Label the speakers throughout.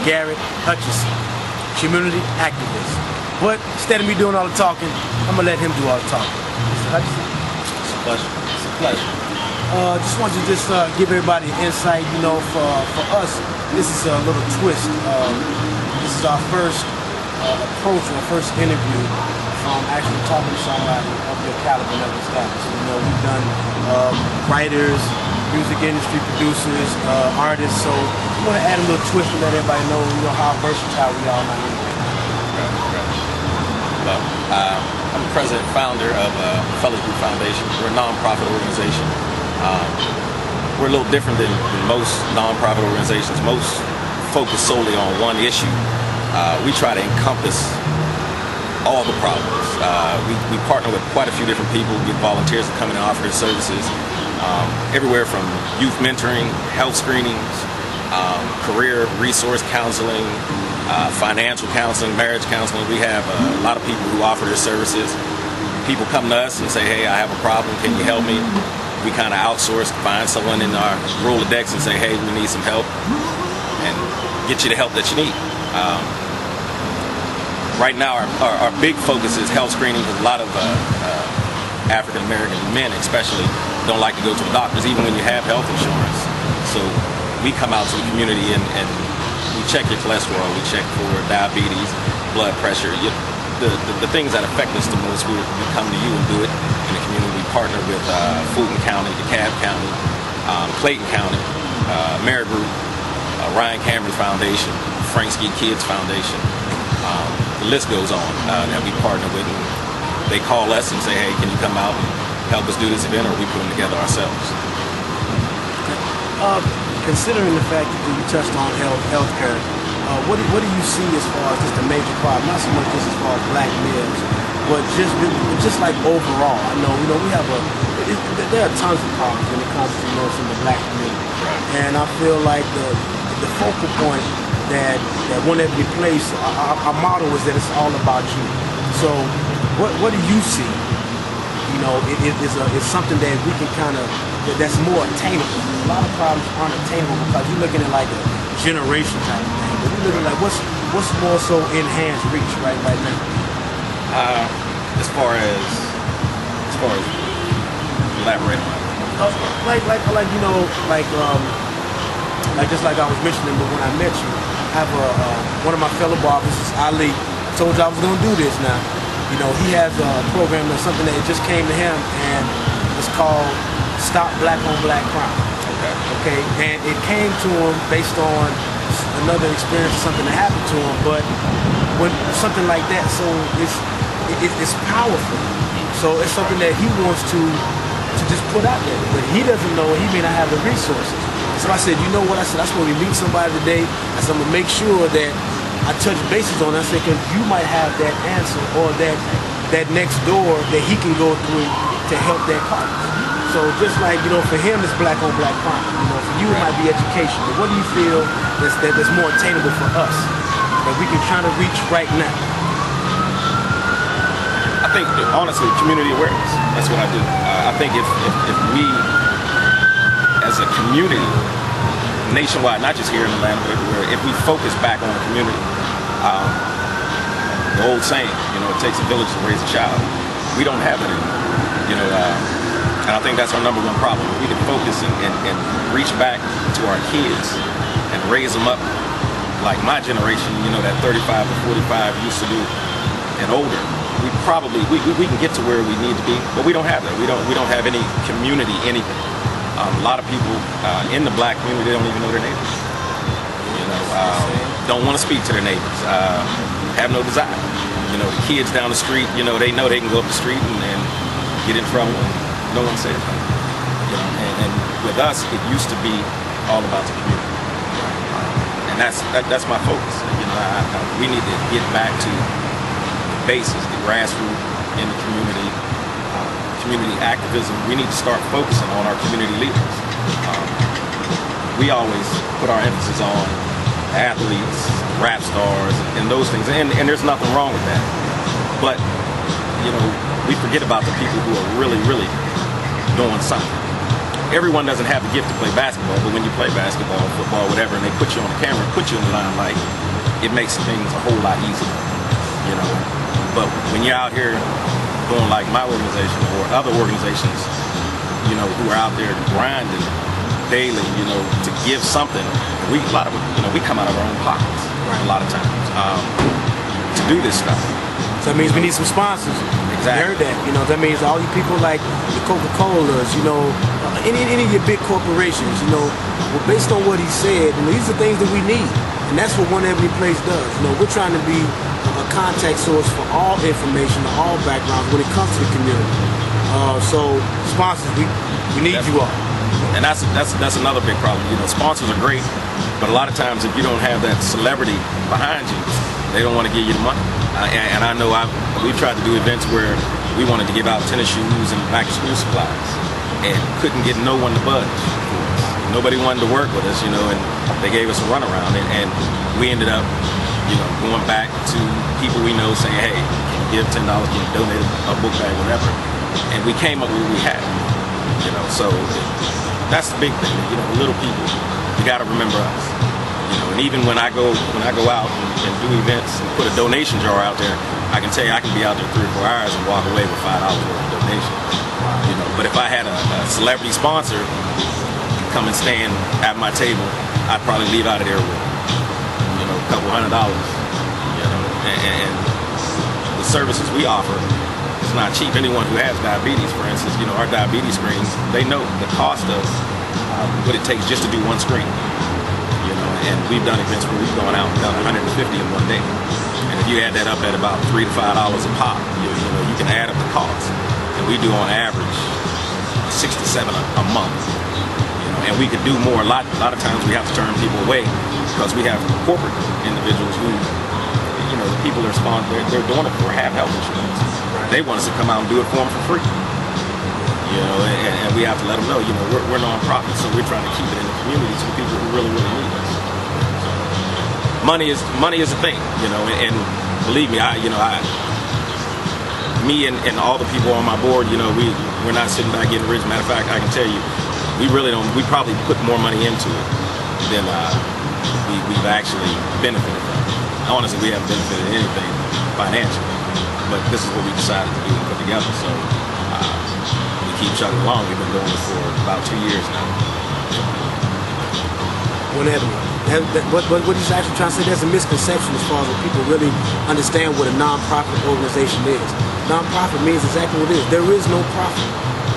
Speaker 1: Garrett Hutchinson, community activist. But instead of me doing all the talking, I'm gonna let him do all the talking. Mr. Hutchinson?
Speaker 2: It's a pleasure.
Speaker 1: It's a pleasure. Just want to give everybody an insight. You know, for us, this is a little twist. This is our first approach, our first interview from actually talking to somebody of your caliber and of your status. You know, we've done writers, music industry producers, artists. So we want to add a little twist and let everybody know, you know, how versatile we are.
Speaker 2: Well, I'm the president and founder of Fellows Group Foundation. We're a nonprofit organization. We're a little different than most nonprofit organizations. Most focus solely on one issue. We try to encompass all the problems. We partner with quite a few different people, get volunteers to come in and offer their services. Everywhere from youth mentoring, health screenings, career resource counseling, financial counseling, marriage counseling. We have a lot of people who offer their services. People come to us and say, hey, I have a problem, can you help me? We kind of outsource, find someone in our Rolodex and say, hey, we need some help, and get you the help that you need. Right now, our big focus is health screening, because a lot of African American men especially don't like to go to the doctors, even when you have health insurance. So we come out to the community and we check your cholesterol, we check for diabetes, blood pressure, the things that affect us the most. We come to you and do it in the community. We partner with Fulton County, DeKalb County, Clayton County, Mayor Group, Ryan Cameron Foundation, Frank Ski Kids Foundation. The list goes on that we partner with. And they call us and say, hey, can you come out and help us do this event, or we put them together ourselves.
Speaker 1: Considering the fact that you touched on healthcare, what do you see as far as just a major problem? Not so much just as far as black males, but just like overall. I know, you know, we have there are tons of problems when it comes to, you know, from the black community, and I feel like the focal point that oneebonyplace, our motto is that it's all about you. So what do you see? You know, it's something that we can kind of, that's more attainable. A lot of problems aren't attainable because you're looking at like a generation type of thing. But we're looking at like what's more so enhanced reach right now.
Speaker 2: As far as elaborate on
Speaker 1: like you know, like just like I was mentioning, but when I met you, I have one of my fellow barbers, Ali. I told you I was gonna do this now. You know, he has a program or something that just came to him, and it's called Stop Black on Black Crime. Okay, and it came to him based on another experience, something that happened to him. But when something like that, so it's powerful. So it's something that he wants to just put out there, but he doesn't know. He may not have the resources. So I said, you know what? I said, that's when we meet somebody today. I said, I'm gonna make sure that I touch bases on it. I said, because you might have that answer or that next door that he can go through to help that cause. So just like, you know, for him it's black on black crime. You know, for you it might be education. But what do you feel that's more attainable for us that we can try to reach right now?
Speaker 2: I think, honestly, community awareness. That's what I do. I think if we, as a community, nationwide, not just here in Atlanta, but everywhere, if we focus back on the community, the old saying, you know, it takes a village to raise a child. We don't have it anymore, you know, and I think that's our number one problem. We can focus and reach back to our kids and raise them up like my generation, you know, that 35 to 45 used to do and older. We can get to where we need to be, but we don't have that. We don't have any community anything. A lot of people in the black community, they don't even know their neighbors. You know, don't want to speak to their neighbors. Have no desire. You know, the kids down the street, you know they can go up the street and get in trouble. No one says that. You know, and with us, it used to be all about the community, and that's my focus. You know, we need to get back to the basis, the grassroots in the community. Community activism. We need to start focusing on our community leaders. We always put our emphasis on athletes, rap stars, and those things, and there's nothing wrong with that. But, you know, we forget about the people who are really, really doing something. everyone doesn't have the gift to play basketball, but when you play basketball, football, whatever, and they put you on the camera, put you in the limelight, it makes things a whole lot easier, you know. But when you're out here doing like my organization or other organizations, you know, who are out there grinding daily, you know, to give something, we come out of our own pockets a lot of times to do this stuff.
Speaker 1: So that means we need some sponsors.
Speaker 2: Exactly.
Speaker 1: You heard that. You know, that means all you people like the Coca-Colas, you know, any of your big corporations, you know, well, based on what he said, you know, these are things that we need. And that's what One Ebony Place does. You know, we're trying to be a contact source for all information, all backgrounds when it comes to the community. So sponsors, we need you all.
Speaker 2: And that's another big problem. You know, sponsors are great, but a lot of times if you don't have that celebrity behind you, they don't want to give you the money. And I know we tried to do events where we wanted to give out tennis shoes and back to school supplies, and couldn't get no one to budge. Nobody wanted to work with us, you know, and they gave us a runaround, and we ended up, you know, going back to people we know saying, hey, can you give $10, can you donate a book bag, whatever. And we came up with what we had, you know, so that's the big thing, you know, the little people, you got to remember us. You know, and even when I go out and do events and put a donation jar out there, I can tell you I can be out there 3 or 4 hours and walk away with $5 worth of donation. You know, but if I had a celebrity sponsor come and stand at my table, I'd probably leave out of there with, you know, a couple $100. You know, and the services we offer is not cheap. Anyone who has diabetes, for instance, you know, our diabetes screens, they know the cost of what it takes just to do one screen. You know, and we've done events where we've gone out and done 150 in one day. And if you add that up at about $3 to $5 a pop, you know, you can add up the cost. And we do on average 6 to 7 a month. You know, and we could do more. A lot of times we have to turn people away because we have corporate individuals who, you know, the people they're sponsoring, they're doing it for have health insurance. They want us to come out and do it for them for free. You know, and we have to let them know, you know, we're non-profit, so we're trying to keep it in the community to the people who really, really need us. Money is a thing, you know, and believe me, me and all the people on my board, you know, we're not sitting back getting rich. Matter of fact, I can tell you, we probably put more money into it than we've actually benefited from. Honestly, we haven't benefited anything financially, but this is what we decided to do and put together. So we keep chugging along. We've been doing it for about 2 years now.
Speaker 1: One Ebony. What he's actually trying to say, there's a misconception as far as when people really understand what a non-profit organization is. Non-profit means exactly what it is. There is no profit.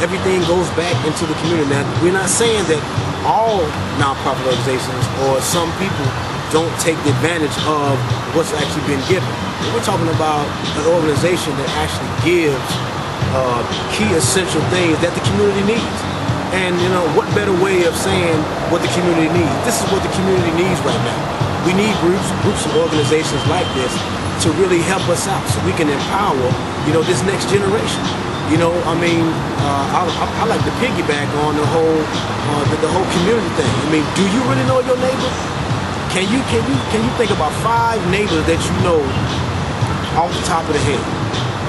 Speaker 1: Everything goes back into the community. Now, we're not saying that all non-profit organizations or some people don't take the advantage of what's actually been given. We're talking about an organization that actually gives key essential things that the community needs. And, you know, what better way of saying what the community needs? This is what the community needs right now. We need groups and organizations like this to really help us out so we can empower, you know, this next generation. You know, I mean, I like to piggyback on the whole community thing. I mean, do you really know your neighbor? Can you think about 5 neighbors that you know off the top of the head?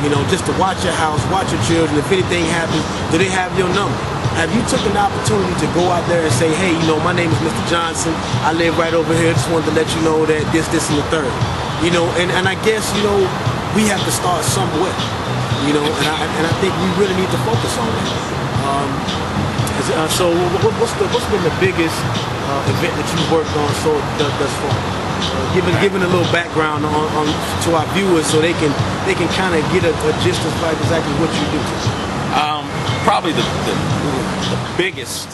Speaker 1: You know, just to watch your house, watch your children. If anything happens, do they have your number? Have you took an opportunity to go out there and say, hey, you know, my name is Mr. Johnson. I live right over here. Just wanted to let you know that this, and the third. You know, and I guess, you know, we have to start somewhere. You know, and I think we really need to focus on that. So what's been the biggest event that you've worked on thus far? Giving a little background on to our viewers so they can kind of get a gist of exactly what you do.
Speaker 2: Probably the biggest